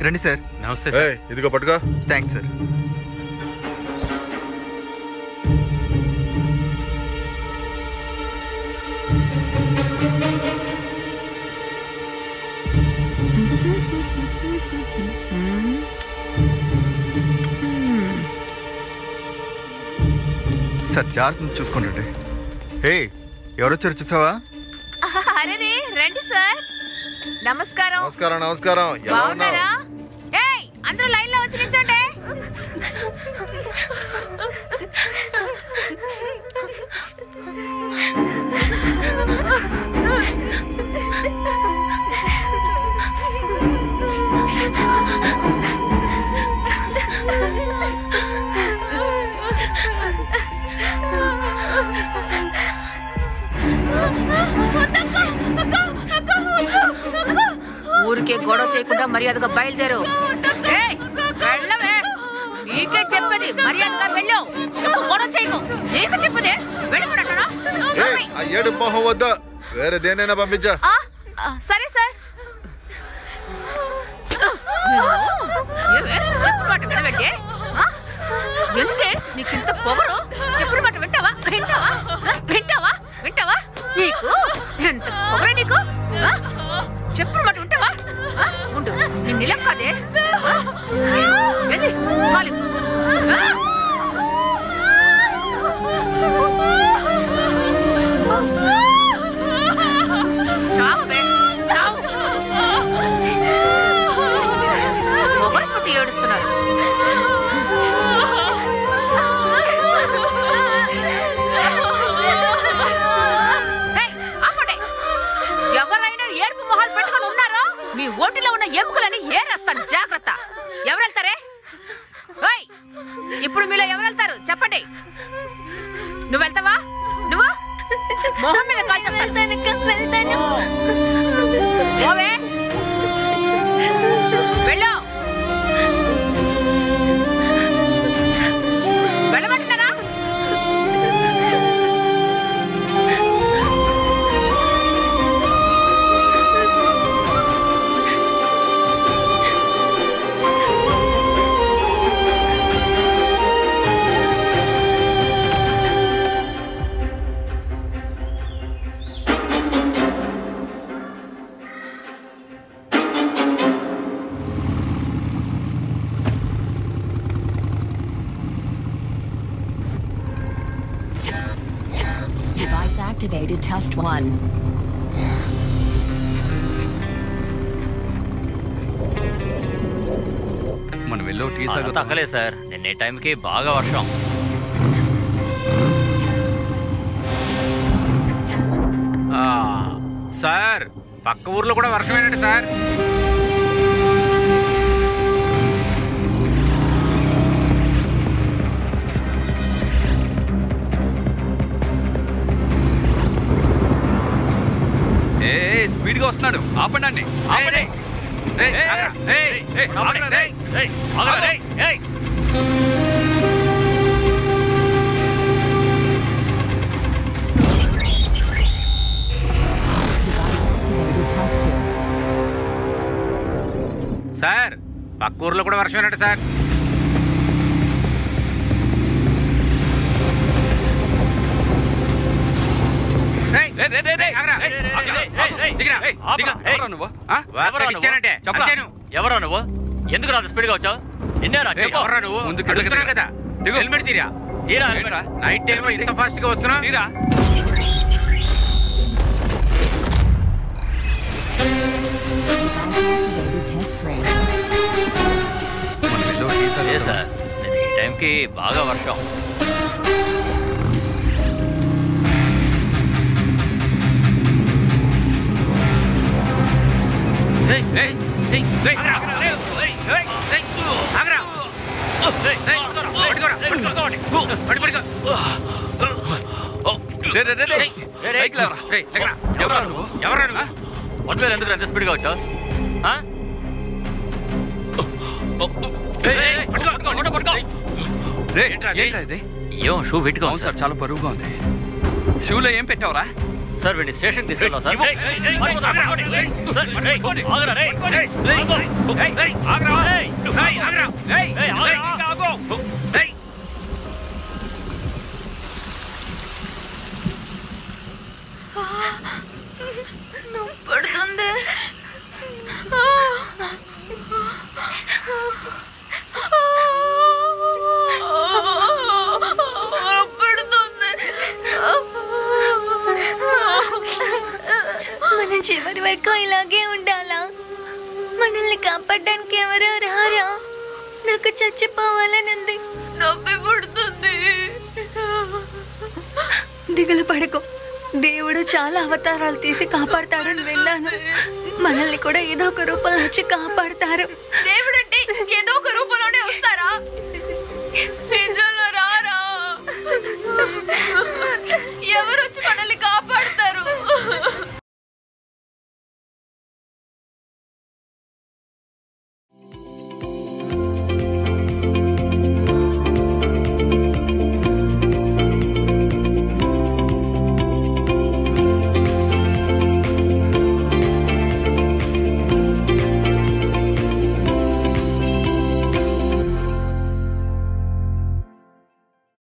రండి సార్. నమస్తే సార్. ఇదిగో పట్టుకో. Thanks sir. సార్ జాగ్రత్త చూసుకోండి. హే, ఎవరొచ్చారు చూసావా? అరే రండి సార్. నమస్కారం. నమస్కారం. నమస్కారం. బాగున్నారా? ఏయ్, అందరూ లైన్ లో వచ్చి నిల్చోండి. ఊరికే గొడవ చేయకుండా మర్యాదగా బయలుదేరు. వెళ్ళవే, నీకే చెప్పేది. మర్యాదగా వెళ్ళు. గొడవ చేయకు. నీకు చెప్పదే వెళ్ళమంటానా? ఏడు మొహం వద్దా, వేరే దేనైనా పంపించా. సరే సార్. చెప్పుడు మాట వినబెట్టే. ఎందుకే నీకింత పొగరు? చెప్పుడు మాట వింటావా? వింటావా? వింటావా? వింటావా? నీకు ఎంత పొగరే నీకు? చెప్పుడు మాట వింటావా? ఉండు, నేను నిలం కాదే. చావే, చావు. పొగరు పుట్టి ఏడుస్తున్నారు. ఎవరైనా ఏడుపు మొహాలు పెట్టుకొని ఉన్నారో మీ ఓటులో ఉన్న ఎముకలని ఏరేస్తాను. జాగ్రత్త. ఎవరెళ్తారే? ఇప్పుడు మీలో ఎవరెళ్తారు చెప్పండి. నువ్వు వెళ్తావా? నువ్వు మొహం మీద కాల్ చేస్తాను. వెళ్ళు. వెళ్ళమంటున్నారా? Activated test 1. మనం వెళ్ళో టీ తగ్గలే సార్. నిన్నే టైంకి బాగా వర్షం. సార్, పక్క ఊర్లో కూడా వర్షమేనండి సార్. స్పీడ్గా వస్తున్నాడు. ఆపండి. సార్, పక్క ఊర్లో కూడా వర్షమేనండి సార్. ఎవరా నువ్వు? ఎందుకు రాదు స్పీడ్గా వచ్చావు? నిన్నేరా? ఎవరా నువ్వు? ముందుకు కదా. హెల్మెట్ తీరా. నైట్ టైం ఇంత ఫాస్ట్ గా వస్తున్నా. తీరా. సార్, ఈ టైంకి బాగా వర్షం. ఎందుకు ఎంత స్పీడ్గా వచ్చావు? ఏం షూ పెట్టుకో. సార్, చాలా బరువుగా ఉంది. షూలో ఏం పెట్టావురా? సార్ వీడిని స్టేషన్ తీసుకెళ్దాం సార్. పడుతుంది. మన చివరి వరకు ఇలాగే ఉండాలా? మనల్ని కాపాడడానికి ఎవరో రారా? నాకు చచ్చిపోవాలనుంది, నొప్పి పుడుతుంది. దిగులు పడకు, దేవుడు చాలా అవతారాలు తీసి కాపాడతాడని విన్నాను. మనల్ని కూడా ఏదో ఒక రూపంలో వచ్చి కాపాడతారు. దేవుడు అంటే ఏదో ఒక రూపంలోనే వస్తారా?